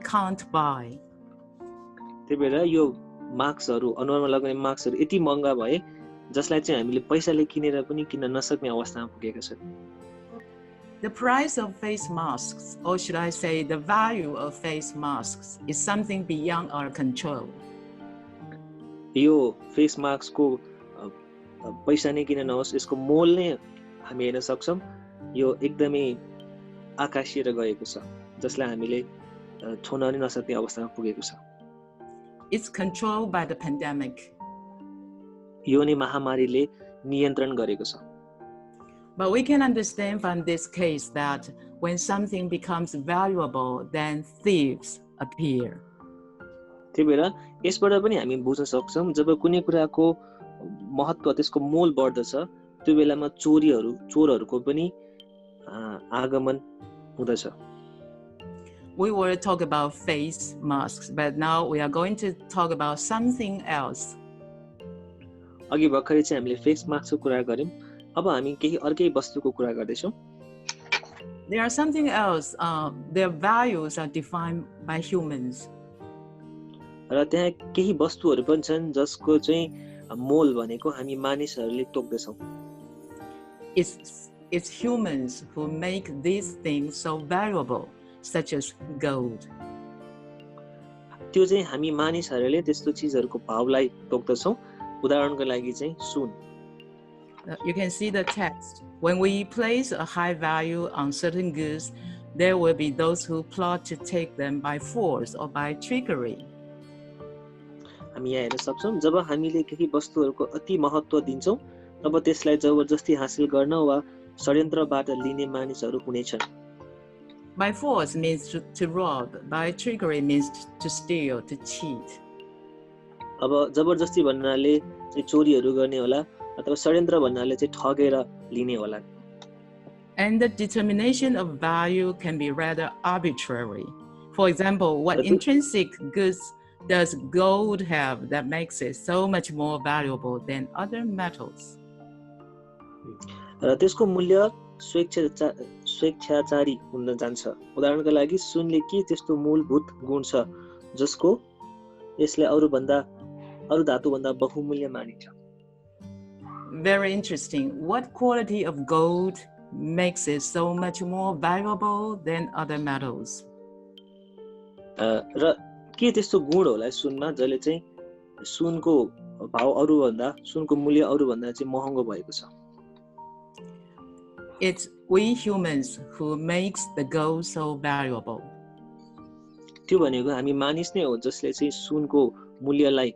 can't buy. त्यही भएर यो मार्क्सहरू अनुहारमा लगाउने मार्क्सहरू यति महँगा भए जसलाई चाहिँ हामीले पैसाले किनेर पनि किन्न नसक्ने अवस्थामा पुगेका छौँ. The price of face masks, or should I say the value of face masks, is something beyond our control. यो फेस मास्कको पैसा नै किन नहोस्, यसको मोल नै हामी हेर्न सक्छौँ. यो एकदमै आकाशिएर गएको छ, जसलाई हामीले छोड्न नै नसक्ने अवस्थामा पुगेको छ. It's controlled by the pandemic. यो नै महामारीले नियन्त्रण गरेको छ. But we can understand from this case that when something becomes valuable, then thieves appear. त्यही भएर यसबाट पनि हामी बुझ्न सक्छौँ, जब कुनै कुराको महत्त्व, त्यसको मोल बढ्दछ, त्यो बेलामा चोरहरूको पनि आगमन हुँदछ. We were talking about face masks, but now we are going to talk about something else. अघि भर्खरै चाहिँ हामीले फेस मास्कको कुरा गर्यौं. अब हामी केही अर्कै वस्तुको कुरा गर्दैछौँ. There are something else. Their values are defined by humans. र त्यहाँ केही वस्तुहरू पनि छन् जसको चाहिँ मोल भनेको हामी मानिसहरूले तोक्दछौँ. It's humans who make these things so valuable, such as gold. त्यो चाहिँ हामी मानिसहरूले त्यस्तो चीजहरूको भावलाई तोक्दछौँ. उदाहरणको लागि चाहिँ सुन. You can see the text. When we place a high value on certain goods, there will be those who plot to take them by force or by trickery. हामी यहाँ हेर्न सक्छौँ, जब हामीले केही वस्तुहरूको अति महत्त्व दिन्छौँ, तब त्यसलाई जबरजस्ती हासिल गर्न वा षड्यन्त्रबाट लिने मानिसहरू हुनेछन्. By force means to rob. By trickery means to steal, to cheat. अब जबरजस्ती भन्नाले चाहिँ चोरीहरू गर्ने होला, अथवा षड्यन्त्र भन्नाले चाहिँ ठगेर लिने होला. And the determination of value can be rather arbitrary. For example, what intrinsic goods does gold have that makes it so much more valuable than other metals? र त्यसको मूल्य स्वेच्छाचारी हुन जान्छ. उदाहरणको लागि सुनले के त्यस्तो मूलभूत गुण छ जसको यसले अरू धातुभन्दा बहुमूल्य मानिन्छ. Very interesting. What quality of gold makes it so much more valuable than other metals? र के त्यस्तो गुण होला सुनमा जसले चाहिँ सुनको मूल्य अरूभन्दा चाहिँ महँगो भएको छ? It's we humans who makes the gold so valuable. त्यो भनेको हामी मानिस नै हो जसले चाहिँ सुनको मूल्यलाई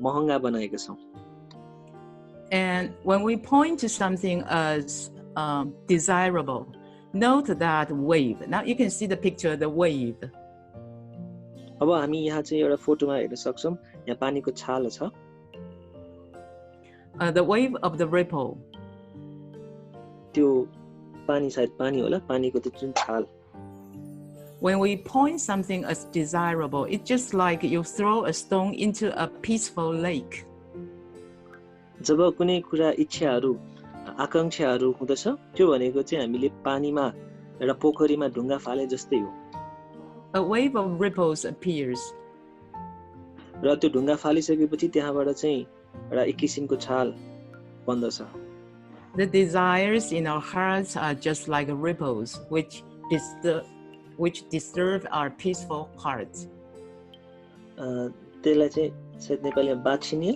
महँगा बनाएका छौँ. And when we point to something as desirable, note that wave. Now you can see the picture, the wave. अब हामी यहाँ चाहिँ एउटा फोटोमा हेर्न सक्छौँ, यहाँ पानीको छाल छ. The wave of the ripple. त्यो पानी सायद पानी होला, पानीको त्यो जुन छाल. When we point something as desirable, it's just like you throw a stone into a peaceful lake. जब कुनै कुरा इच्छाहरू आकांक्षाहरू हुँदछ, त्यो भनेको चाहिँ हामीले पानीमा एउटा पोखरीमा ढुङ्गा फाले जस्तै हो. A wave of ripples appears. र त्यो ढुङ्गा फालिसकेपछि त्यहाँबाट चाहिँ एउटा एक किसिमको छाल बन्दछ. The desires in our hearts are just like ripples, which disturb our peaceful hearts. त्यसलाई चाहिँ सायद नेपालीमा बाछिनिया,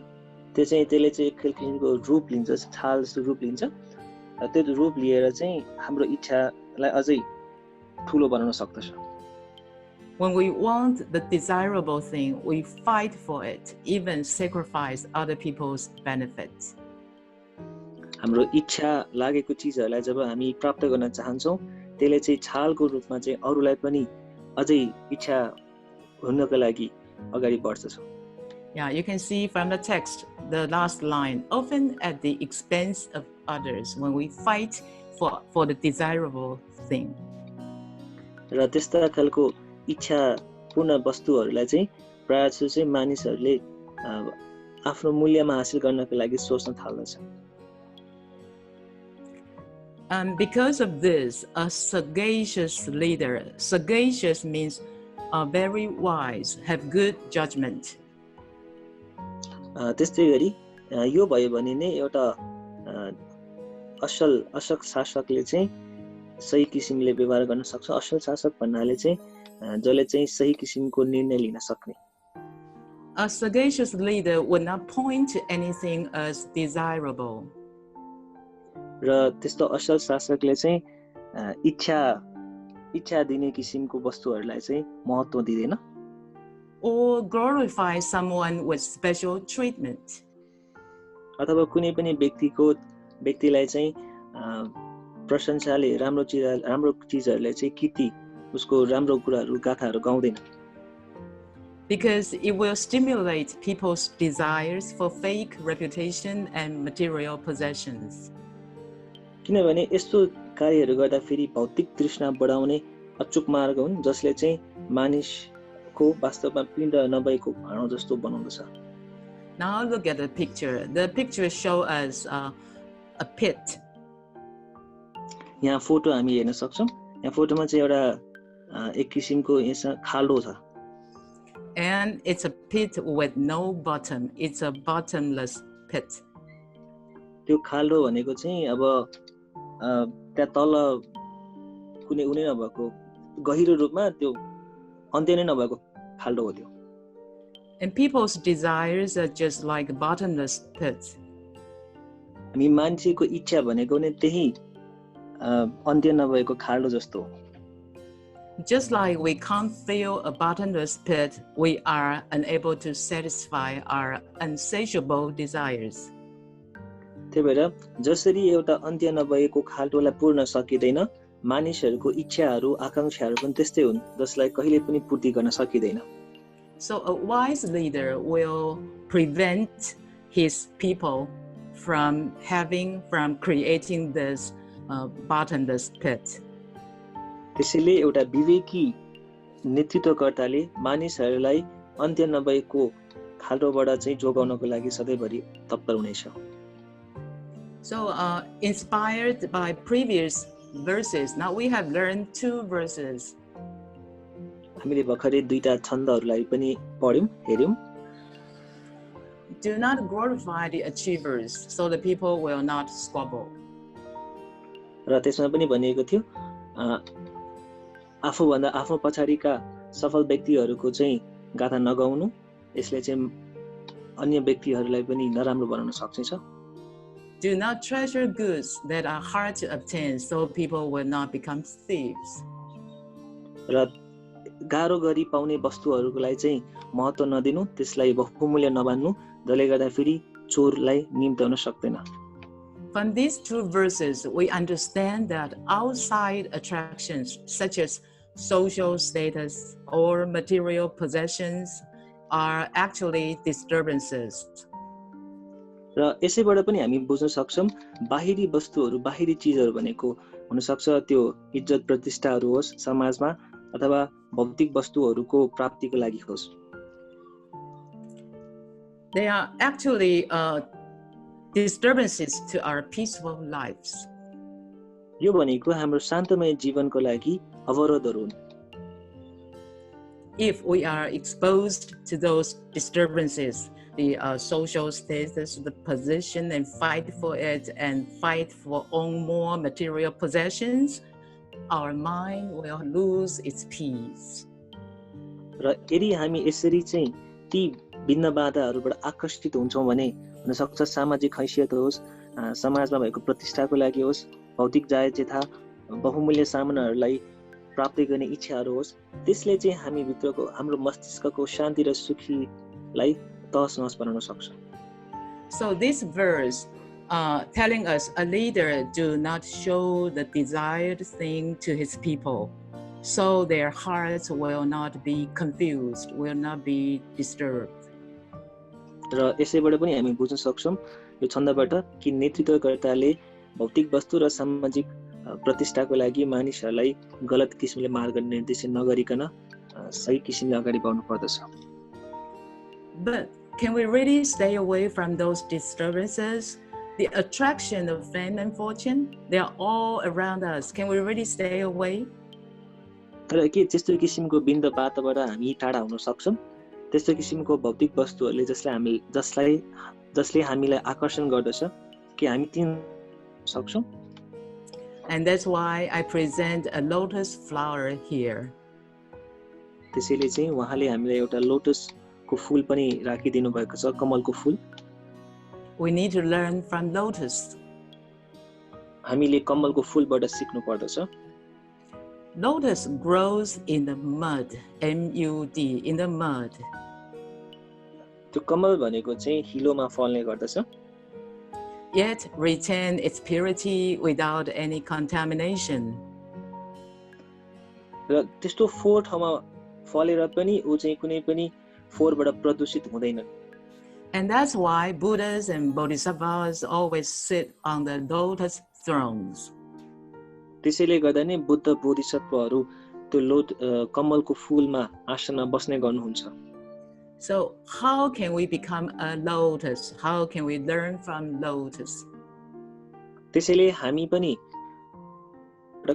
त्यसले चाहिँ एक किसिमको रूप लिन्छ, छाल जस्तो रूप लिन्छ. र त्यो रूप लिएर चाहिँ हाम्रो इच्छालाई अझै ठुलो बनाउन सक्दछ. When we want the desirable thing, we fight for it, even sacrifice other people's benefits. हाम्रो इच्छा लागेको चीजहरूलाई जब हामी प्राप्त गर्न चाहन्छौँ, त्यसले चाहिँ छालको रूपमा चाहिँ अरूलाई पनि अझै इच्छा हुनको लागि अगाडि बढ्छ. Yeah, you can see from the text, the last line, often at the expense of others, when we fight for the desirable thing. र त्यस्ता खालको इच्छा पूर्ण वस्तुहरूलाई चाहिँ प्रायः चाहिँ मानिसहरूले आफ्नो मूल्यमा हासिल गर्नको लागि सोच्न थाल्दछ. Because of this, a sagacious leader, sagacious means are very wise, have good judgment. त्यस्तै गरी यो भयो भने नै एउटा असल शासकले चाहिँ सही किसिमले व्यवहार गर्न सक्छ। असल शासक भन्नाले चाहिँ जसले चाहिँ सही किसिमको निर्णय लिन सक्ने। A sagacious leader would not point to anything as desirable. र त्यस्तो असल शासकले चाहिँ इच्छा दिने किसिमको वस्तुहरूलाई चाहिँ महत्त्व दिँदैन। Or glorify someone with special treatment. अथवा कुनै पनि व्यक्तिलाई चाहिँ प्रशंसाले राम्रो चिजहरूले चाहिँ कीर्ति उसको राम्रो कुराहरू गाथाहरू गाउँदैन। Because it will stimulate people's desires for fake reputation and material possessions. किनभने यस्तो कार्यहरू गर्दा फेरि भौतिक तृष्णा बढाउने अचूक मार्ग हुन् जसले चाहिँ मानिसको वास्तवमा पिण्ड नभएको भाँडो जस्तो बनाउँदछ। Now look at the picture. The picture shows us a pit. यहाँ फोटो हामी हेर्न सक्छौँ। यहाँ फोटोमा चाहिँ एउटा एक किसिमको यसमा खाल्डो छ। And it's a pit with no bottom. It's a bottomless pit. त्यो खाल्डो भनेको चाहिँ अब त्यहाँ तल कुनै उनी नभएको गहिरो रूपमा त्यो अन्त्य नै नभएको खाल्डो हो त्यो। And people's desires are just like bottomless pits. हामी मान्छेको इच्छा भनेको नै त्यही अन्त्य नभएको खाल्डो जस्तो हो। Just like we can't fill a bottomless pit, we are unable to satisfy our insatiable desires. त्यही भएर जसरी एउटा अन्त्य नभएको खाल्डोलाई पूर्ण सकिँदैन, मानिसहरूको इच्छाहरू आकांक्षाहरू पनि त्यस्तै हुन् जसलाई कहिले पनि पूर्ति गर्न सकिँदैन। So a wise leader will prevent his people from creating this bottomless pit. त्यसैले एउटा विवेकी नेतृत्वकर्ताले मानिसहरूलाई अन्त्य नभएको खाल्डोबाट चाहिँ जोगाउनको लागि सधैँभरि तत्पर हुनेछ। So inspired by previous verses, now we have learned two verses. हामीले भर्खरै दुईटा छन्दहरूलाई पनि पढ्यौं, हेर्यौं। Do not glorify the achievers, so the people will not squabble. र त्यसमा पनि भनिएको थियो आफूभन्दा आफ्नो पछाडिका सफल व्यक्तिहरूको चाहिँ गाथा नगाउनु, यसले चाहिँ अन्य व्यक्तिहरूलाई पनि नराम्रो बनाउन सक्छ। Do not treasure goods that are hard to obtain, so people will not become thieves. र गाह्रो गरी पाउने वस्तुहरूलाई चाहिँ महत्त्व नदिनु, त्यसलाई बहुमूल्य नमान्नु, जसले गर्दा फेरि चोरलाई निम्त्याउन सक्दैन। From these two verses, we understand that outside attractions such as social status or material possessions are actually disturbances. र यसैबाट पनि हामी बुझ्न सक्छौं बाहिरी वस्तुहरू, बाहिरी चीजहरू भनेको हुन सक्छ त्यो इज्जत प्रतिष्ठाहरू होस् समाजमा अथवा भौतिक वस्तुहरूको प्राप्तिको लागि होस्। They are actually disturbances to our peaceful lives. यो भनेको हाम्रो शान्तमय जीवनको लागि अवरोधहरू हुन्। If we are exposed to those disturbances, the social status, the position, and fight for it, and fight for own more material possessions, our mind will lose its peace. र यदि हामी यसरी चाहिँ ती भिन्न बाधाहरूबाट आकर्षित हुन्छौँ भने हुन सक्छ सामाजिक हैसियत होस्, समाजमा भएको प्रतिष्ठाको लागि होस्, भौतिक जायजेथा, बहुमूल्य सामानहरूलाई प्राप्त गर्ने इच्छाहरू होस्, त्यसले चाहिँ हामी भित्रको हाम्रो मस्तिष्कको शान्ति र सुखीलाई तहस-नहस बनाउन सक्छ। So this verse telling us a leader do not show the desired thing to his people, so their hearts will not be confused, will not be disturbed. र यसैबाट पनि हामी बुझ्न सक्छौं यो छन्दबाट कि नेतृत्वकर्ताले भौतिक वस्तु र सामाजिक प्रतिष्ठाको लागि मानिसहरूलाई गलत किसिमले मार्ग निर्देशन नगरिकन सही किसिमले अगाडि बढ्नु पर्दछ। But can we really stay away from those disturbances? The attraction of fame and fortune, they are all around us. Can we really stay away? तर के त्यस्तो किसिमको बिन्दपातबाट हामी टाढा हुन सक्छौँ त्यस्तो किसिमको भौतिक वस्तुहरूले जसले हामीलाई आकर्षण गर्दछ कि हामी तीन सक्छौँ And that's why I present a lotus flower here. त्यसैले चाहिँ उहाँले हामीलाई एउटा लोटसको फूल पनि राखिदिनु भएको छ कमलको फूल We need to learn from lotus. हामीले कमलको फूलबाट सिक्नु पर्दछ Lotus grows in the mud, M-U-D, in the mud. त्यो कमल भनेको चाहिँ हिलोमा फल्ने गर्दछ Yet retain its purity without any contamination. र त्यस्तो फोहोर ठाउँमा फलेर पनि ऊ चाहिँ कुनै पनि फोहोरबाट प्रदूषित हुँदैन And that's why Buddhas and Bodhisattvas always sit on the lotus thrones. त्यसैले गर्दा नै बुद्ध बोधिसत्वहरू त्यो कमलको फूलमा आसनमा बस्ने गर्नुहुन्छ So how can we become a lotus? How can we learn from lotus? त्यसैले हामी पनि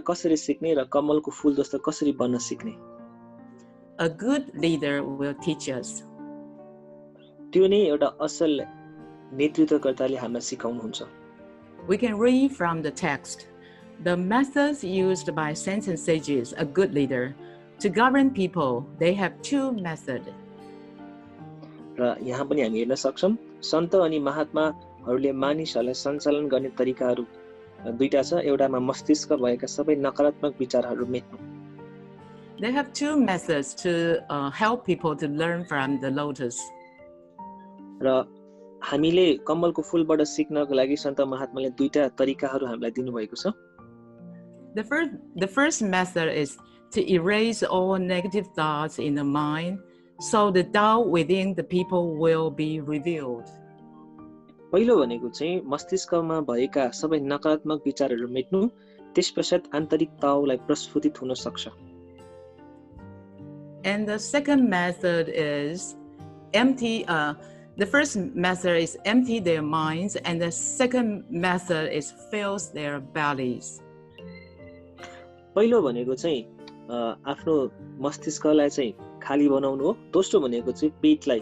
कसरी सिक्ने र कमलको फूल जस्तो कसरी बन्न सिक्ने A good leader will teach us. त्यो नै एउटा असल नेतृत्वकर्ताले हामीलाई सिकाउनुहुन्छ We can read from the text. The methods used by saints and sages, a good leader, to govern people, they have two methods. र यहाँ पनि हामी हेर्न सक्छौँ सन्त अनि महात्माहरूले मानिसहरूलाई सञ्चालन गर्ने तरिकाहरू दुईटा छ एउटामा मस्तिष्क भएका सबै नकारात्मक विचारहरू मेट्नु They have two methods to help people to learn from the lotus. र हामीले कमलको फूलबाट सिक्नको लागि सन्त महात्माले दुईटा तरिकाहरू हामीलाई दिनुभएको छ The first method is to erase all negative thoughts in the mind, so the doubt within the people will be revealed. पहिलो भनेको चाहिँ मस्तिष्कमा भएका सबै नकारात्मक विचारहरू मेट्नु त्यसपश्चात आन्तरिक ताउलाई प्रस्फुटित हुन सक्छ And the second method is the first method is empty their minds, and the second method is fills their bellies. पहिलो भनेको चाहिँ आफ्नो मस्तिष्कलाई चाहिँ खाली बनाउनु हो दोस्रो भनेको चाहिँ पेटलाई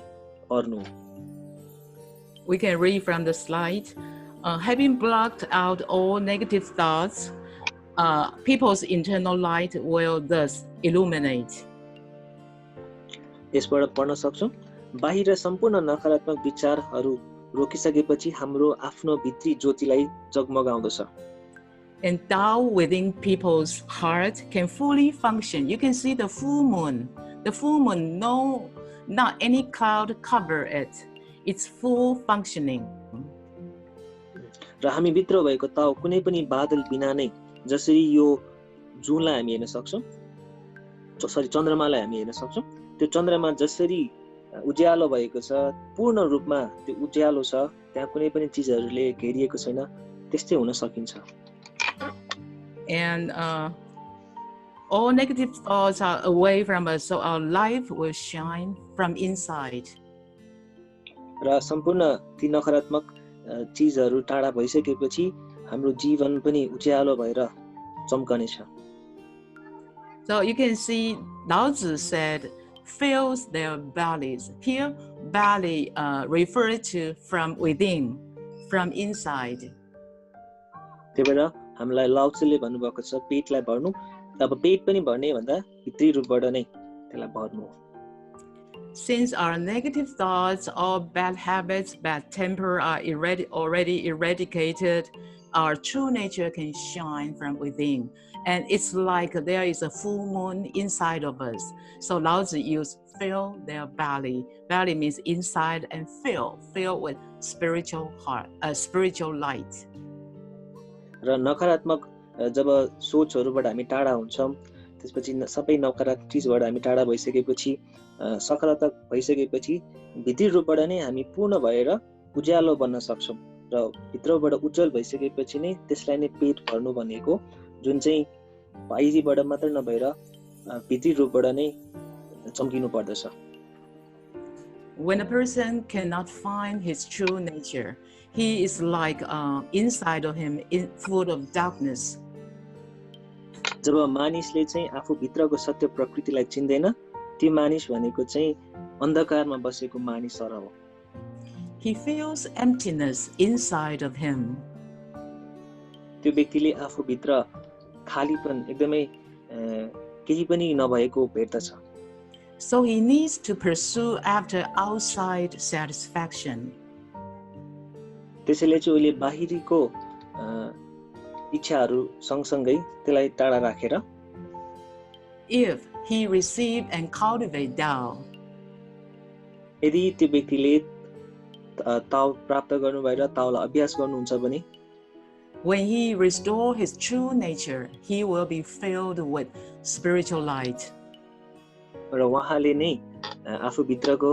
भर्नु हो We can read from the slide. Having blocked out all negative thoughts, people's internal light will thus illuminate. यसबाट पढ्न सक्छौँ बाहिर सम्पूर्ण नकारात्मक विचारहरू रोकिसकेपछि हाम्रो आफ्नो भित्री ज्योतिलाई जगमगाउँदछ And doubt within people's heart can fully function. You can see the full moon. The full moon, no, not any cloud cover it. It's full functioning. र हामी भित्र भएको ताउ कुनै पनि बादल बिना नै जसरी यो जुनलाई हामी हेर्न सक्छौँ चन्द्रमालाई हामी हेर्न सक्छौँ त्यो चन्द्रमा जसरी उज्यालो भएको छ पूर्ण रूपमा त्यो उज्यालो छ त्यहाँ कुनै पनि चीजहरूले घेरिएको छैन त्यस्तै हुन सकिन्छ And all negative thoughts are away from us, so our life will shine from inside. र सम्पूर्ण ती नकारात्मक चीजहरू टाढा भइसकेपछि हाम्रो जीवन पनि उज्यालो भएर चम्कनेछ So you can see Lao Tzu said fills their bellies. Here belly referred to from within, from inside. त्यही भएर हामीलाई लाउत्सुले भन्नुभएको छ पेटलाई भर्नु अब पेट पनि भर्ने भन्दा भित्री रूपबाट नै त्यसलाई भर्नु हो Since our negative thoughts or bad habits, bad temper are already eradicated, our true nature can shine from within. And it's like there is a full moon inside of us. So Lao Tzu used fill their belly. Belly means inside and fill with spiritual heart, spiritual light. र नकारात्मक जब सोचहरूबाट हामी टाढा हुन्छौँ त्यसपछि सबै नकारात्मक चीजबाट हामी टाढा भइसकेपछि सकारात्मक भइसकेपछि भित्री रूपबाट नै हामी पूर्ण भएर उज्यालो बन्न सक्छौँ र भित्रबाट उज्जवल भइसकेपछि नै त्यसलाई नै पेट भर्नु भनेको जुन चाहिँ बाहिरीबाट मात्र नभएर भित्री रूपबाट नै चम्किनु पर्दछ When a person cannot find his true nature, he is like inside of him full of darkness. जब मानिसले चाहिँ आफू भित्रको सत्य प्रकृतिलाई चिन्दैन त्यो मानिस भनेको चाहिँ अन्धकारमा बसेको मानिस सर हो He feels emptiness inside of him. त्यो व्यक्तिले आफू भित्र खालीपन एकदमै केही पनि नभएको भेट्दछ So he needs to pursue after outside satisfaction. त्यसैले चाहिँ उले बाहिरीको इच्छाहरू सँगसँगै त्यसलाई टाढा राखेर If he receive and cultivate Tao, यदि त्यो व्यक्तिले ताओ प्राप्त गर्नुभयो र ताओलाई अभ्यास गर्नुहुन्छ भने when he restore his true nature, he will be filled with spiritual light. र उहाँले नै आफू भित्रको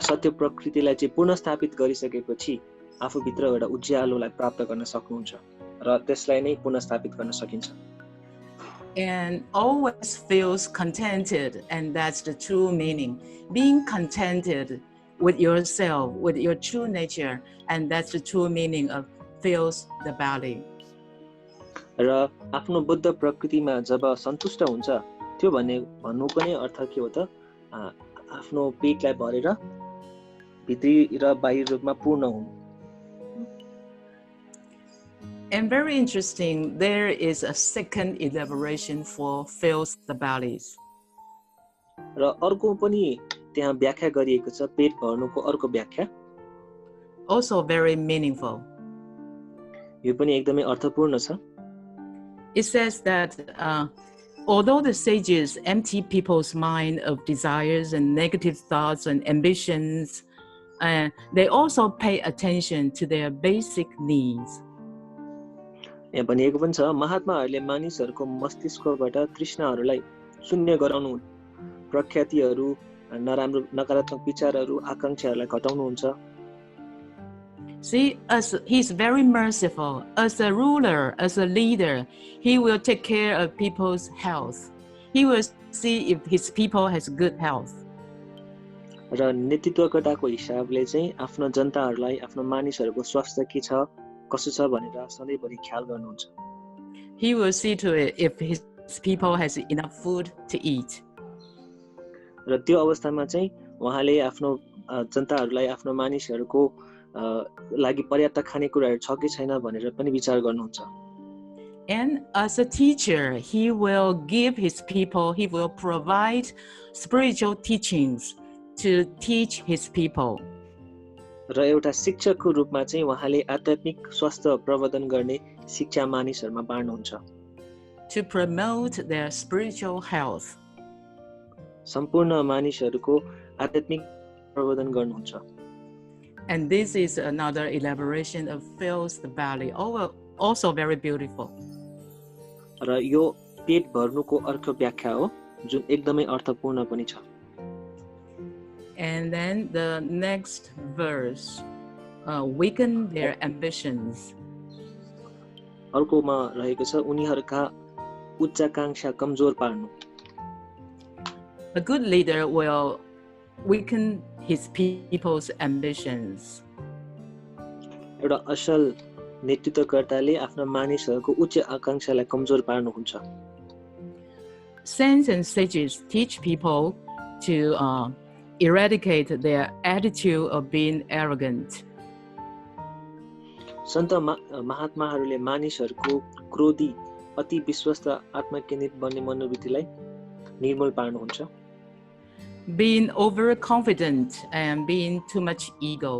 सत्य प्रकृतिलाई चाहिँ पुनर्स्थापित गरिसकेपछि आफू भित्र एउटा उज्यालोलाई प्राप्त गर्न सक्नुहुन्छ र त्यसलाई नै पुनर्स्थापित गर्न सकिन्छ And always feels contented, and that's the true meaning. Being contented with yourself, with your true nature, and that's the true meaning of fills the belly. र आफ्नो बुद्ध प्रकृतिमा जब सन्तुष्ट हुन्छ त्यो भन्नुको नै अर्थ के हो त आफ्नो पेटलाई भरेर भित्री र बाहिर रूपमा पूर्ण हुनु And very interesting, there is a second elaboration for fills the bellies. र अर्को पनि त्यहाँ व्याख्या गरिएको छ पेट भर्नुको अर्को व्याख्या Also very meaningful. यो पनि एकदमै अर्थपूर्ण छ It says that although the sages empty people's mind of desires and negative thoughts and ambitions, they also pay attention to their basic needs. यहाँ भनिएको पनि छ महात्माहरूले मानिसहरूको मस्तिष्कबाट तृष्णाहरूलाई शून्य गराउनु प्रख्यातिहरू नराम्रो नकारात्मक विचारहरू आकांक्षाहरूलाई घटाउनुहुन्छ See, as he's very merciful. As a ruler, as a leader, he will take care of people's health. He will see if his people has good health. र नेतृत्वकर्ताको हिसाबले चाहिँ आफ्नो जनताहरूलाई आफ्नो मानिसहरूको स्वास्थ्य के छ कसो छ भनेर सधैँभरि ख्याल गर्नुहुन्छ He will see to it if his people has enough food to eat. र त्यो अवस्थामा चाहिँ उहाँले आफ्नो जनताहरूलाई आफ्नो मानिसहरूको लागि पर्याप्त खानेकुराहरू छ कि छैन भनेर पनि विचार गर्नुहुन्छ And as a teacher, he will give his people, he will provide spiritual teachings to teach his people. र एउटा शिक्षकको रूपमा चाहिँ उहाँले आध्यात्मिक स्वास्थ्य प्रवर्धन गर्ने शिक्षा मानिसहरूमा बाँड्नुहुन्छ To promote their spiritual health. सम्पूर्ण मानिसहरूको आध्यात्मिक प्रवर्धन गर्नुहुन्छ And this is another elaboration of fills the belly, also very beautiful. र यो पेट भर्नुको अर्को व्याख्या हो जुन एकदमै अर्थपूर्ण पनि छ And then the next verse, weaken their ambitions. अर्कोमा रहेको छ उनीहरूका उच्चाकांक्षा कमजोर पार्नु A good leader will weaken his people's ambitions. एउटा असल नेतृत्वकर्ताले आफ्ना मानिसहरूको उच्च आकांक्षालाई कमजोर पार्नुहुन्छ Saints and sages teach people to eradicate their attitude of being arrogant. सन्त महात्माहरूले मानिसहरूको क्रोधी अति विश्वस्त आत्मकेन्द्रित बन्ने मनोवृत्तिलाई निर्मूल पार्नुहुन्छ Being overconfident and being too much ego.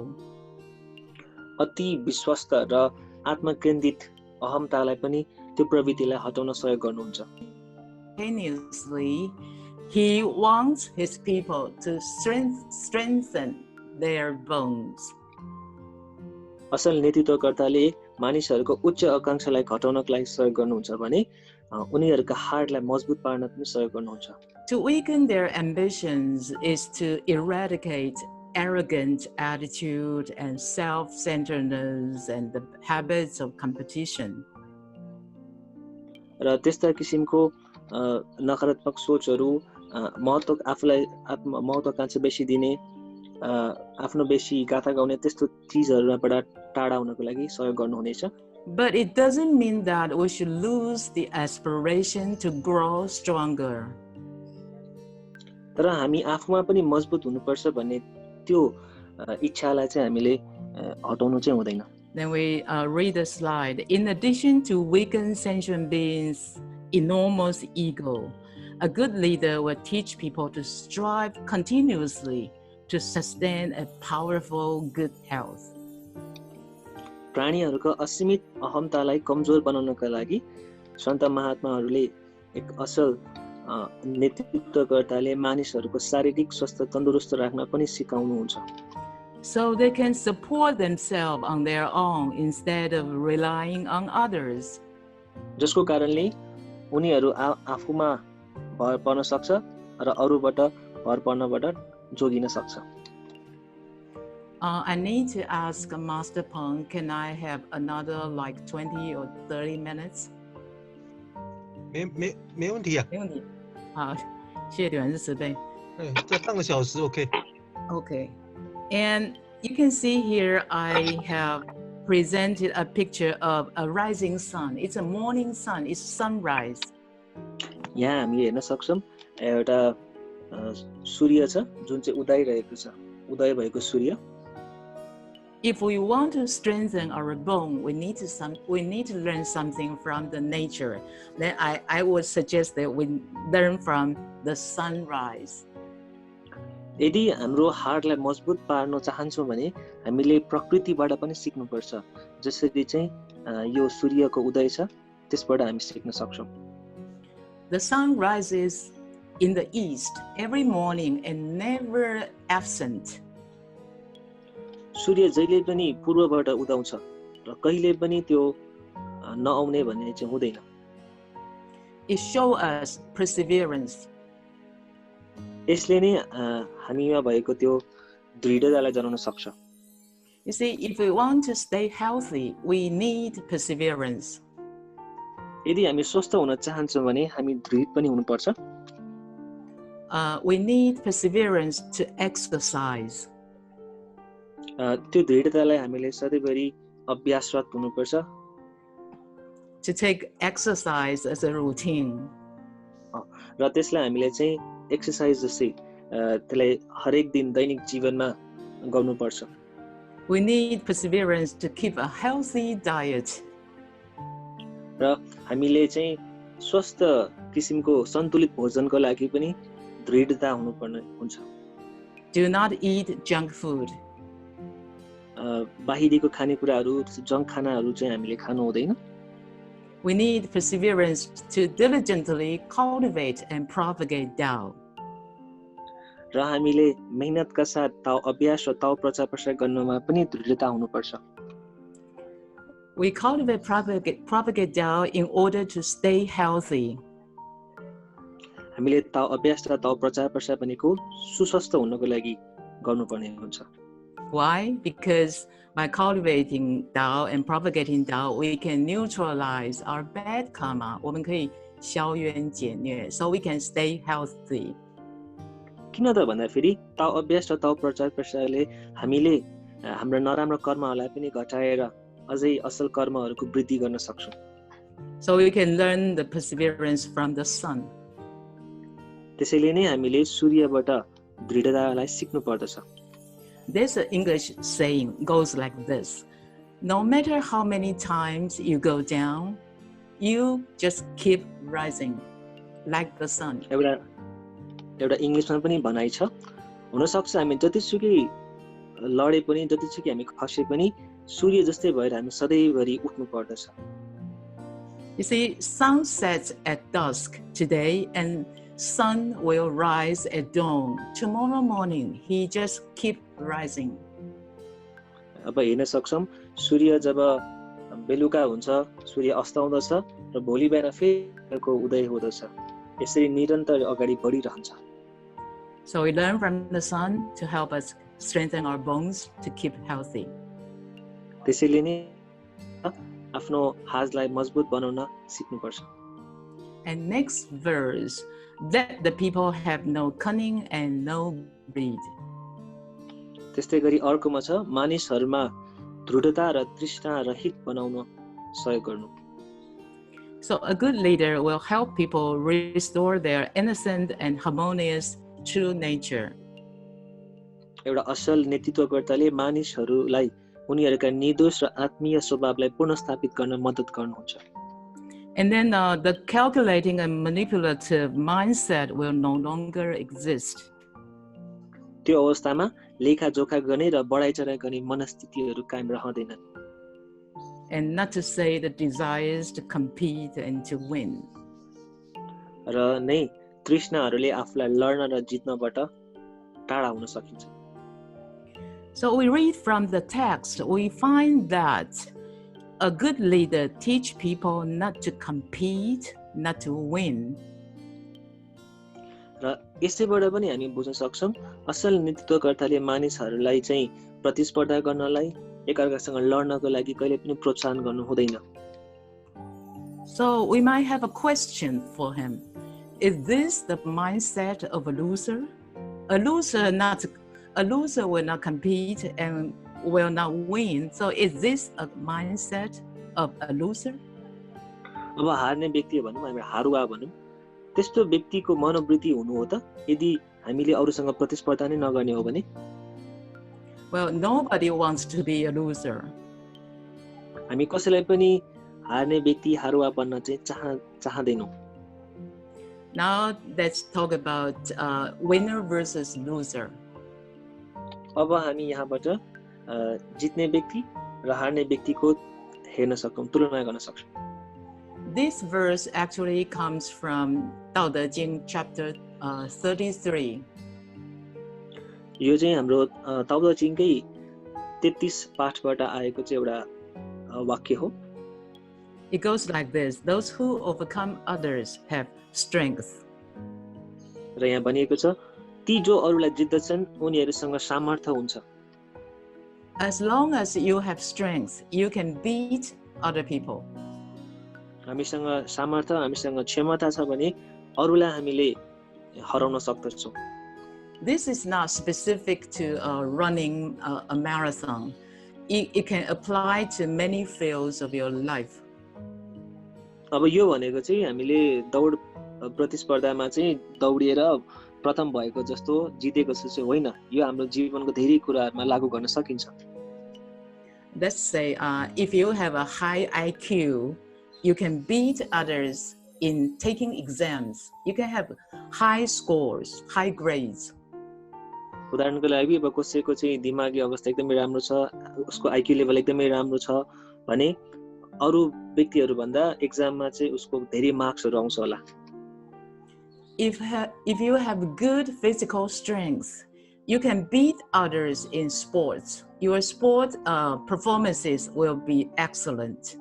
अति विश्वस्त र आत्मकेन्द्रित अहमतालाई पनि त्यो प्रवृत्तिलाई हटाउन सहयोग गर्नुहुन्छ Simultaneously, he wants his people to strengthen their bones. असल नेतृत्वकर्ताले मानिसहरूको उच्च आकांक्षालाई घटाउनको लागि सहयोग गर्नुहुन्छ भने उनीहरूका हाडलाई मजबुत पार्न पनि सहयोग गर्नुहुन्छ To weaken their ambitions is to eradicate arrogant attitude and self-centeredness and the habits of competition. र त्यस्ता किसिमको नकारात्मक सोचहरू आफूलाई महत्त्वाकांक्षा बेसी दिने आफ्नो बेसी गाथा गाउने त्यस्तो चीजहरूबाट टाढा हुनको लागि सहयोग गर्नुहुनेछ But it doesn't mean that we should lose the aspiration to grow stronger. तर हामी आफूमा पनि मजबुत हुनुपर्छ भन्ने त्यो इच्छालाई चाहिँ हामीले हटाउनु चाहिँ हुँदैन. Then we read the slide. In addition to weakened sentient beings' enormous ego, a good leader will teach people to strive continuously to sustain a powerful good health. प्राणीहरूको असीमित अहमतालाई कमजोर बनाउनका लागि सन्त महात्माहरूले एक असल नेतृत्वकर्ताले मानिसहरूको शारीरिक स्वास्थ्य तन्दुरुस्त राख्न पनि सिकाउनुहुन्छ. So they can support themselves on their own instead of relying on others. जसको कारणले उनीहरू आफूमा भर पर्न सक्छ र अरूबाट भर पर्नबाट जोगिन सक्छ. I need to ask Master Peng, can I have another like 20 or 30 minutes? 没问题啊。没问题。好，谢谢刘老师呗。这半个小时 OK。 Okay. And you can see here I have presented a picture of a rising sun. It's a morning sun. It's sunrise. यहाँ हामी हेर्न सक्छौं एउटा सूर्य छ जुन चाहिँ उदाइरहेको छ, उदय भएको सूर्य. If we want to strengthen our bone, we need to learn something from the nature. Then I would suggest that we learn from the sunrise. यदि हाम्रो हाडलाई मजबुत पार्न चाहन्छौं भने हामीले प्रकृतिबाट पनि सिक्नुपर्छ. जसरी चाहिँ यो सूर्यको उदय छ त्यसबाट हामी सिक्न सक्छौं. The sun rises in the east every morning and never absent. सूर्य जहिले पनि पूर्वबाट उदाउँछ र कहिले पनि त्यो नआउने भन्ने चाहिँ हुँदैन. It shows us perseverance. यसले नै हामीमा भएको त्यो दृढतालाई जनाउन सक्छ. You see, if we want to stay healthy, we need perseverance. यदि हामी स्वस्थ हुन चाहन्छौं भने हामी दृढ पनि हुनुपर्छ. We need perseverance to exercise. त्यो दृढतालाई हामीले सधैँभरि अभ्यासरत हुनुपर्छ. To take exercise as a routine. र त्यसलाई हामीले चाहिँ एक्सरसाइज जस्तै त्यसलाई हरेक दिन दैनिक जीवनमा गर्नुपर्छ. We need perseverance to keep a healthy diet. र हामीले चाहिँ स्वस्थ किसिमको सन्तुलित भोजनको लागि पनि दृढता हुनुपर्ने हुन्छ. Do not eat junk food. बाहिरीको खानेकुराहरू जङ्क खानाहरू चाहिँ हामीले खानु हुँदैन. We need perseverance to diligently cultivate and propagate Tao. र हामीले मेहनतका साथ ताओ अभ्यास र ताओ प्रचार प्रसार गर्नमा पनि दृढता हुनुपर्छ. We cultivate, propagate Tao in order to stay healthy. हामीले ताओ अभ्यास र ताओ प्रचार प्रसार भनेको सुस्वस्थ हुनको लागि गर्नुपर्ने हुन्छ. Why? Because by cultivating Tao and propagating Tao, we can neutralize our bad karma. 我们可以消冤解孽, so we can stay healthy. किन त भन्दाखेरि ताओ अभ्यास र ताओ प्रचार प्रसारले हामीले हाम्रो नराम्रो कर्महरूलाई पनि घटाएर अझै असल कर्महरूको वृद्धि गर्न सक्छौं. So we can learn the perseverance from the sun. त्यसैले नै हामीले सूर्यबाट दृढतालाई सिक्नु पर्दछ. There's an English saying goes like this. No matter how many times you go down, you just keep rising like the sun. एउटा इंग्लिशमा पनि भनाइ छ. हुन सक्छ हामी जतिसुकै लडे पनि जतिसुकै हामी खसे पनि सूर्य जस्तै भएर हामी सधैँभरि उठ्नु पर्दछ. You see, sun sets at dusk today and sun will rise at dawn. Tomorrow morning, he just keep rising. अब हेर्न सक्छौं सूर्य जब बेलुका हुन्छ, सूर्य अस्ताउँदछ र भोलि बिहान फेरि उदय हुँदछ. यसरी निरन्तर अगाडि बढिरहन्छ. So we learn from the sun to help us strengthen our bones to keep healthy. त्यसैले नै आफ्नो हाडलाई मजबुत बनाउन सिक्नुपर्छ. And next verse, let the people have no cunning and no greed. त्यस्तै गरी अर्कोमा छ मानिसहरुमा दृढता र तृष्णा रहित बनाउनु सहयोग गर्नु। So a good leader will help people restore their innocent and harmonious true nature. एउटा असल नेतृत्वकर्ताले मानिसहरूलाई उनीहरूका निर्दोष र आत्मीय स्वभावलाई पुनर्स्थापित गर्न मद्दत गर्नुहुन्छ। And then the calculating and manipulative mindset will no longer exist. त्यो अवस्थामा लेखाजोखा गर्ने र बढाइचढाइ गर्ने मनस्थितिहरू कायम रहँदैनन्। And not to say the desires to compete and to win. र नै तृष्णाहरूले आफूलाई लड्न र जित्नबाट टाढा हुन सकिन्छ। So we read from the text, we find that a good leader teach people not to compete, not to win. र यसैबाट पनि हामी बुझ्न सक्छौं असल नेतृत्वकर्ताले मानिसहरूलाई चाहिँ प्रतिस्पर्धा गर्नलाई एकअर्कासँग लड्नको लागि कहिले पनि प्रोत्साहन गर्नु हुँदैन। So we might have a question for him. Is this the mindset of a loser? A loser will not compete and will not win. So is this a mindset of a loser? अब हार्ने व्यक्ति हो भनौं, हामी हारुवा भनौं, त्यस्तो व्यक्तिको मनोवृत्ति हुनु हो त यदि हामीले अरूसँग प्रतिस्पर्धा नै नगर्ने हो भने? Well, nobody wants to be a loser. हामी कसैलाई पनि हार्ने व्यक्ति हारुवा बन्न चाहिँ चाहदैनौं। Now let's talk about winner versus loser. अब हामी यहाँबाट जित्ने व्यक्ति र हार्ने व्यक्तिको हेर्न सक्छौं, तुलना गर्न सक्छौं। This verse actually comes from Ching chapter 33. यो चाहिँ हाम्रो चिङकै 33 पाठबाट आएको चाहिँ एउटा वाक्य हो। It goes like this: those who overcome others have strength. र यहाँ भनिएको छ ती जो अरूलाई जित्दछन् उनीहरुसँग सामर्थ्य हुन्छ। As long as you have strength, you can beat other people. हामीसँग सामर्थ्य, हामीसँग क्षमता छ भने अरूलाई हामीले हराउन सक्छौं। This is not specific to running a marathon. It can apply to many fields of your life. अब यो भनेको चाहिँ हामीले दौड प्रतिस्पर्धामा चाहिँ दौडिएर प्रथम भएको जस्तो जितेको चाहिँ होइन, यो हाम्रो जीवनको धेरै कुराहरुमा लागू गर्न सकिन्छ। Let's say if you have a high IQ, you can beat others in taking exams. You can have high scores, high grades. उदाहरणको लागि अब कसैको चाहिँ दिमागी अवस्था एकदमै राम्रो छ, उसको IQ लेभल एकदमै राम्रो छ भने अरु व्यक्तिहरु भन्दा एक्जाममा चाहिँ उसको धेरै मार्क्सहरु आउँछ होला। If you have good physical strength, you can beat others in sports. Your sport performances will be excellent.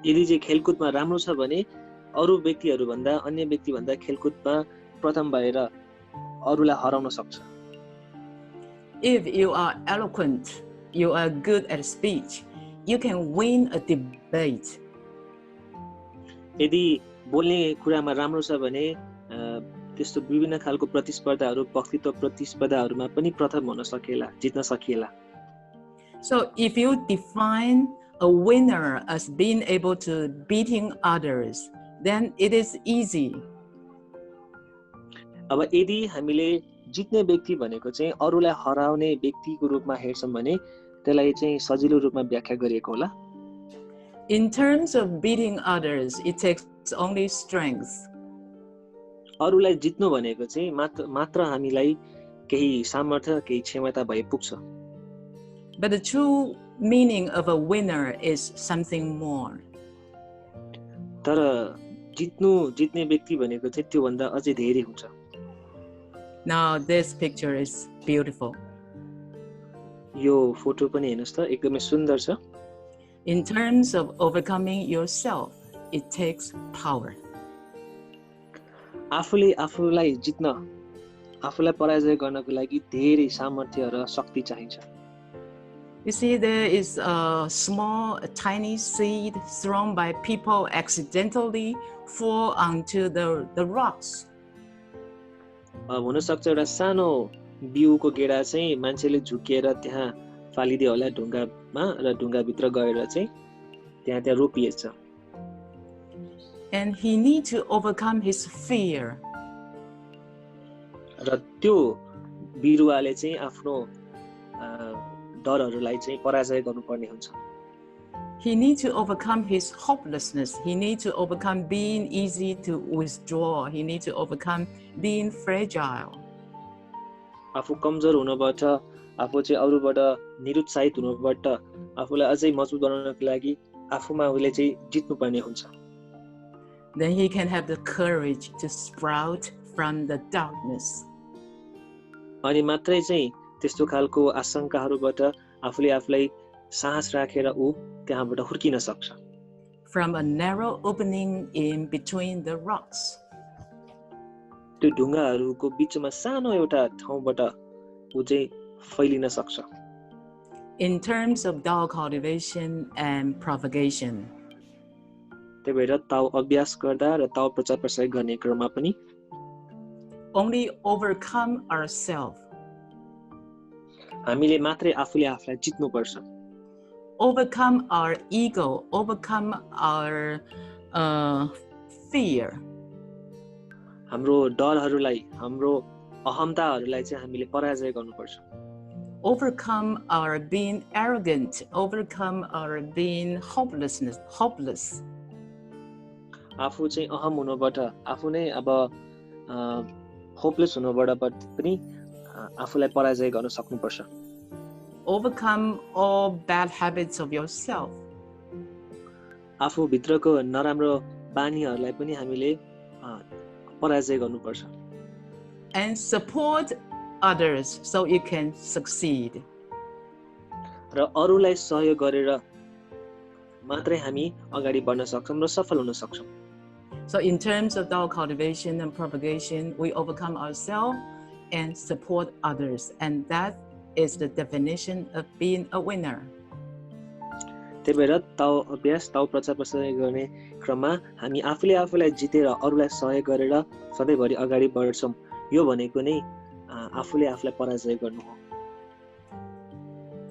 यदि चाहिँ खेलकुदमा राम्रो छ भने अरु व्यक्तिहरु भन्दा अन्य व्यक्ति भन्दा खेलकुदमा प्रथम भएर अरूलाई हराउन सक्छ। If you are eloquent, you are good at speech, you can win a debate. यदि बोल्ने कुरामा राम्रो छ भने त्यस्तो विभिन्न खालको प्रतिस्पर्धाहरु वक्तित्व प्रतिस्पर्धाहरुमा पनि प्रथम हुन सकेला, जित्न सकिएला। So if you define a winner as being able to beating others, then it is easy. अब यदि हामीले जित्ने व्यक्ति भनेको चाहिँ अरूलाई हराउने व्यक्तिको रूपमा हेर्छौं भने त्यसलाई चाहिँ सजिलो रूपमा व्याख्या गरिएको होला। In terms of beating others, it takes only strength. अरूलाई जित्नु भनेको चाहिँ मात्र हामीलाई केही सामर्थ्य, केही क्षमता भए पुग्छ। But the true meaning of a winner is something more. तर जित्ने व्यक्ति भनेको चाहिँ त्यो भन्दा अझै धेरै हुन्छ। Now this picture is beautiful. यो फोटो पनि हेर्नुस् त एकदमै सुन्दर छ। In terms of overcoming yourself, it takes power. आफूलाई जित्न, आफूलाई पराजय गर्नको लागि धेरै सामर्थ्य र शक्ति चाहिन्छ। You see, there is a tiny seed thrown by people accidentally fall onto the rocks. हुन सक्छ एउटा सानो बिउको गेडा चाहिँ मान्छेले झुकेर त्यहाँ फालिदियो होला ढुङ्गामा र ढुङ्गाभित्र गएर चाहिँ त्यहाँ रोपिएछ and he needs to overcome his fear. र त्यो बिरुवाले चाहिँ आफ्नो डरहरूलाई चाहिँ पराजय गर्नुपर्ने हुन्छ He needs to overcome his hopelessness. He needs to overcome being easy to withdraw. He needs to overcome being fragile. आफू कमजोर हुनबाट आफू चाहिँ अरूबाट निरुत्साहित हुनबाट आफूलाई अझै मजबुत बनाउनको लागि आफूमा उसले चाहिँ जित्नुपर्ने हुन्छ Then he can have the courage to sprout from the darkness. अनि मात्रै चाहिँ त्यस्तो खालको आशंकाहरूबाट आफूले आफूलाई साहस राखेर ऊ त्यहाँबाट हुर्किन सक्छ From a narrow opening in between the rocks. त्यो ढुङ्गाहरूको बिचमा सानो एउटा ठाउँबाट ऊ चाहिँ फैलिन सक्छ In terms of Tao cultivation and propagation. त्यही भएर ताउ अभ्यास गर्दा र ताउ प्रचार प्रसार गर्ने क्रममा पनि Only overcome ourselves. हामीले मात्रै आफूले आफूलाई जित्नुपर्छ Overcome our ego, overcome our fear. हाम्रो डरहरूलाई हाम्रो अहमताहरूलाई चाहिँ हामीले पराजय गर्नुपर्छ Overcome our being arrogant, overcome our being hopeless. आफू चाहिँ अहम हुनबाट आफू नै अब होपलेस हुनबाट पनि आफूलाई पराजय गर्न सक्नुपर्छ Overcome all bad habits of yourself. आफू भित्रको नराम्रो बानीहरूलाई पनि हामीले पराजय गर्नुपर्छ And support others so you can succeed. र अरूलाई सहयोग गरेर मात्रै हामी अगाडि बढ्न सक्छौं र सफल हुन सक्छौं So in terms of Tao cultivation and propagation, we overcome ourselves and support others. And that is the definition of being a winner. त्यही भएर ताउ अभ्यास ताउ प्रचार प्रसार गर्ने क्रममा हामी आफूले आफूलाई जितेर अरूलाई सहयोग गरेर सधैँभरि अगाडि बढ्छौं यो भनेको नै आफूले आफूलाई पराजय गर्नु हो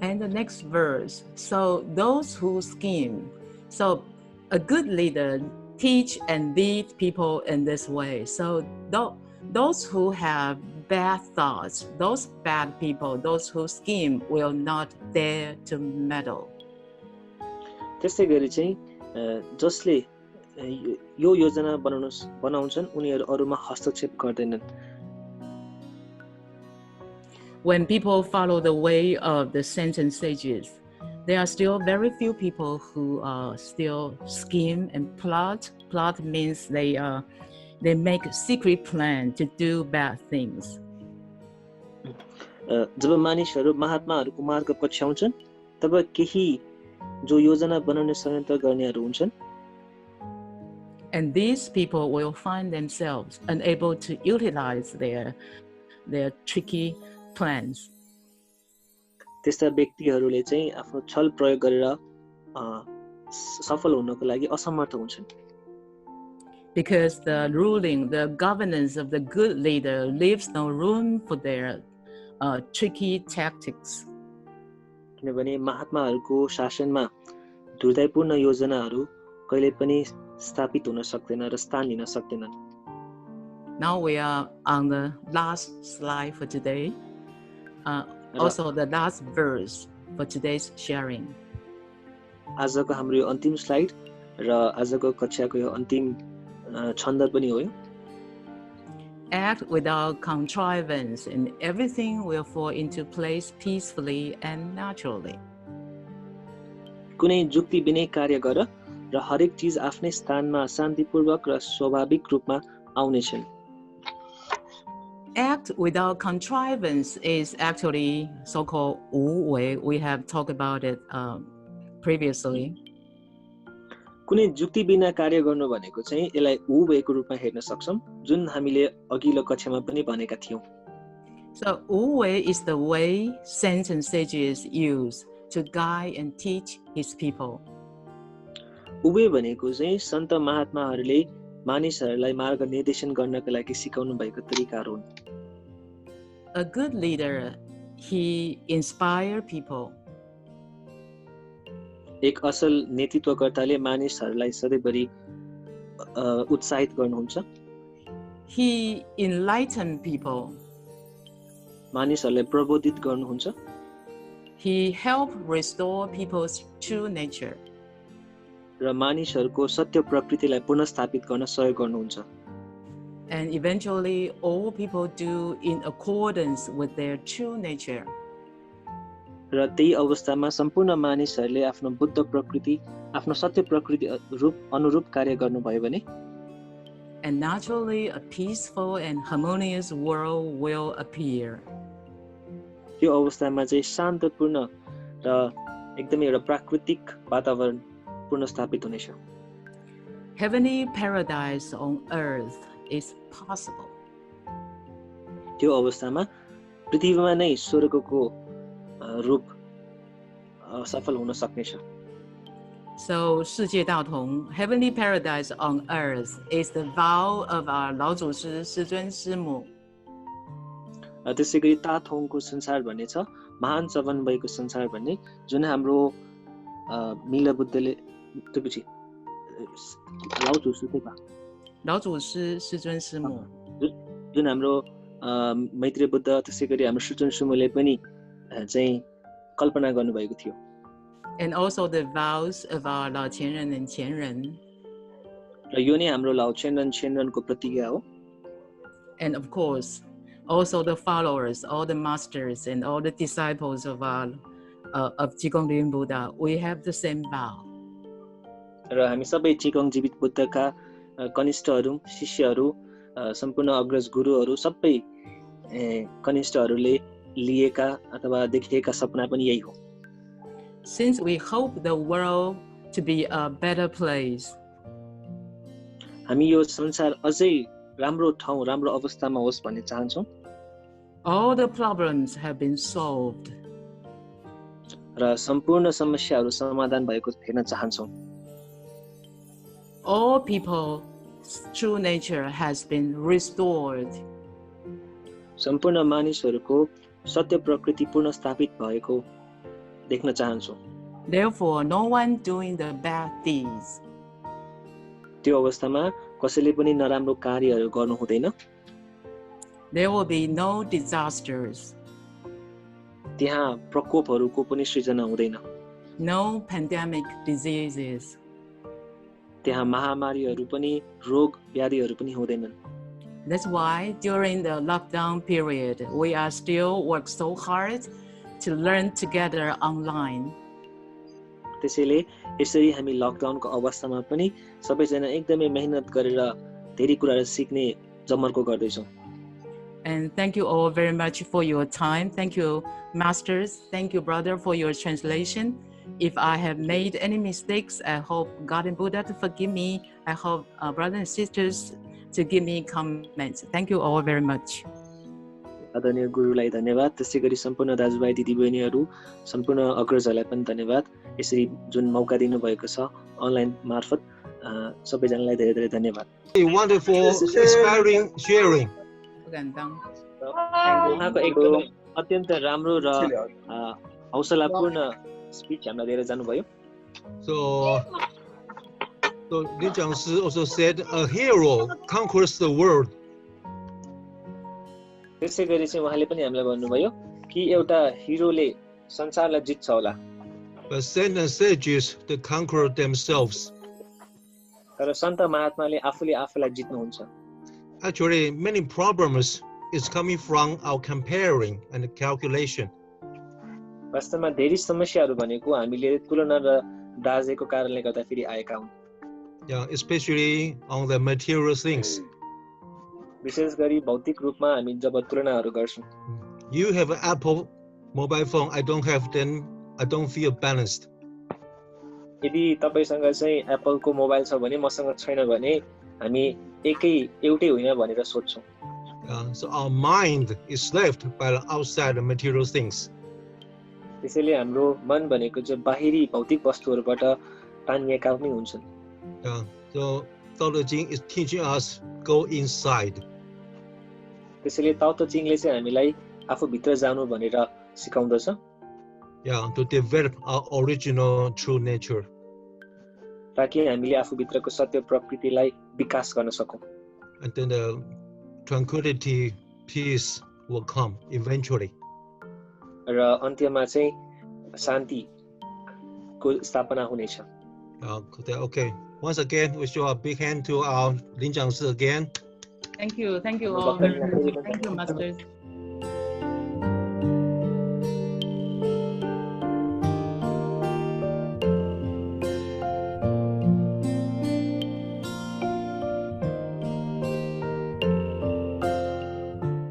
And the next verse, so those who scheme, so a good leader teach and lead people in this way. So those who have bad thoughts, those bad people, those who scheme will not dare to meddle. त्यसै गरी चाहिँ जसले यो योजना बनाउँछन् उनीहरू अरूमा हस्तक्षेप गर्दैनन् When people follow the way of the saints and sages, there are still very few people who still scheme and plot. Plot means they make a secret plan to do bad things. जब मानिसहरू महात्माहरूको मार्ग पछ्याउँछन् तब केही जो योजना बनाउने षड्यन्त्र गर्नेहरू हुन्छन् And these people will find themselves unable to utilize their tricky plans. त्यस्ता व्यक्तिहरूले चाहिँ आफ्नो छल प्रयोग गरेर सफल हुनको लागि असमर्थ हुन्छन् Because the governance of the good leader leaves no room for their tricky tactics. किनभने महात्माहरूको शासनमा दुर्दैपूर्ण योजनाहरू कहिले पनि स्थापित हुन सक्दैन र स्थान लिन सक्दैनन् Now we are on the last slide for today. Also the last verse for today's sharing. आजको हाम्रो यो अन्तिम स्लाइड र आजको कक्षाको यो अन्तिम छन्द पनि हो Act without contrivance and everything will fall into place peacefully and naturally. कुनै जुक्ति बिनै कार्य गर र हरेक चीज आफ्नै स्थानमा शान्तिपूर्वक र स्वाभाविक रूपमा आउनेछन् Act without contrivance is actually so-called wu wei. We have talked about it previously. कुनै जुक्ति बिना कार्य गर्नु भनेको चाहिँ यसलाई ऊ भएको रूपमा हेर्न सक्छौं जुन हामीले अघिल्लो कक्षामा पनि भनेका थियौं So wu wei is the way saints and sages use to guide and teach his people. उवे भनेको चाहिँ सन्त महात्माहरूले मानिसहरूलाई मार्ग निर्देशन गर्नका लागि सिकाउनु भएको तरिकाहरू हुन् A good leader, he inspires people. एक असल नेतृत्वकर्ताले मानिसहरूलाई सधैँभरि उत्साहित गर्नुहुन्छ. He enlightened people. मानिसहरूलाई प्रबोधित गर्नुहुन्छ. He helped restore people's true nature. र मानिसहरूको सत्य प्रकृतिलाई पुनर्स्थापित गर्न सहयोग गर्नुहुन्छ. And eventually, all people do in accordance with their true nature. र त्यही अवस्थामा सम्पूर्ण मानिसहरूले आफ्नो बुद्ध प्रकृति, आफ्नो सत्य प्रकृति अनुरूप कार्य गर्नुभयो भने And naturally, a peaceful and harmonious world will appear. त्यो अवस्थामा चाहिँ शान्तपूर्ण र एकदमै एउटा प्राकृतिक वातावरण पुनर्स्थापित हुनेछ. Heavenly paradise on earth is possible. त्यो अवस्थामा पृथ्वीमा नै स्वर्गको रूप सफल हुन सक्नेछ. So, 世界大同, heavenly paradise on earth is the vow of our 老祖师师尊师母. त्यसै गरी ताथोङको संसार भन्ने छ, महान चवन भएको संसार भन्ने, जुन हाम्रो मिला बुद्धले त्यसपछि 老祖师对吧? 老祖师师尊师母. जुन हाम्रो मैत्री बुद्ध त्यसै गरी हाम्रो sư尊师母ले पनि चाहिँ कल्पना गर्नुभएको थियो. And also the vows of our 老前人 and 前人. र यो नै हाम्रो लाओ छेनरन छेनरनको प्रतिज्ञा हो. And of course, also the followers, all the masters and all the disciples of Qigong Living Buddha, we have the same vow. र हामी सबै चिगङ जीवित बुद्धका कनिष्ठहरू, शिष्यहरू, सम्पूर्ण अग्रज गुरुहरू सबै कनिष्ठहरूले लिएका अथवा देखेका सपना पनि यही हो. Since we hope the world to be a better place, हामी यो संसार अझै राम्रो ठाउँ, राम्रो अवस्थामा होस् भन्ने चाहन्छौँ. all the problems have been solved. र सम्पूर्ण समस्याहरू समाधान भएको हेर्न चाहन्छौँ. All people's true nature has been restored. सम्पूर्ण मानिसहरूको सत्य प्रकृति पुनर्स्थापित भएको देख्न चाहन्छौँ. Therefore, no one doing the bad deeds. त्यो अवस्थामा कसैले पनि नराम्रो कार्यहरू गर्नु हुँदैन. There will be no disasters. त्यहाँ प्रकोपहरूको पनि सृजना हुँदैन. No pandemic diseases. त्यहाँ महामारीहरू पनि, रोग व्याधिहरू पनि हुँदैनन्. That's why during the lockdown period, we are still work so hard to learn together online. त्यसैले यसरी हामी लकडाउनको अवस्थामा पनि सबैजना एकदमै मेहनत गरेर धेरै कुराहरू सिक्ने जमर्को गर्दैछौँ. And thank you all very much for your time. Thank you, masters. Thank you, brother, for your translation. If I have made any mistakes, I hope God and Buddha to forgive me. I hope brothers and sisters to give me comments. Thank you all very much. आदरणीय गुरुलाई धन्यवाद. त्यसै गरी सम्पूर्ण दाजुभाइ दिदीबहिनीहरू, सम्पूर्ण अग्रजहरूलाई पनि धन्यवाद. यसरी जुन मौका दिनुभएको छ अनलाइन मार्फत सबैजनालाई धेरै धेरै धन्यवाद. Wonderful, inspiring sharing. उहाँको एकदमै अत्यन्त राम्रो र हौसलापूर्ण स्पिच हामीलाई दिएर जानुभयो. So Lin Jiangshi also said, a hero conquers the world. त्यसै गरी चाहिँ उहाँले पनि हामीलाई भन्नुभयो कि एउटा हिरोले संसारलाई जित्छ होला. But saints and sages, they conquer themselves. तर सन्त महात्माले आफूले आफूलाई जित्नुहुन्छ. Actually, many problems is coming from our comparing and calculation. वास्तवमा धेरै समस्याहरू भनेको हामीले तुलना र दाजेको कारणले गर्दाखेरि आएका हुन्. Yeah, especially on the material things. विशेष गरी भौतिक रूपमा हामी जब तुलनाहरू गर्छौँ. You have an Apple mobile phone, I don't have, then I don't feel balanced. यदि तपाईसँग चाहिँ एप्पलको मोबाइल छ भने मसँग छैन भने हामी एउटै होइन भनेर सोच्छौँ. So our mind is left by the outside material things. त्यसैले हाम्रो मन भनेको चाहिँ बाहिरी भौतिक वस्तुहरूबाट तानिएका पनि हुन्छन्. So Dr. Ching is teaching us go inside. त्यसैले ताओ ते चिङले चाहिँ हामीलाई आफू भित्र जानु भनेर सिकाउँदछ. Yeah, to develop our original true nature. ताकि हामीले आफूभित्रको सत्य प्रकृतिलाई विकास गर्न सकौँ And then the tranquility, peace will come eventually. र अन्त्यमा चाहिँ शान्तिको स्थापना हुनेछ Okay. Once again, we show a big hand to our Lin Jiangshi again. Thank you all. Thank you, masters.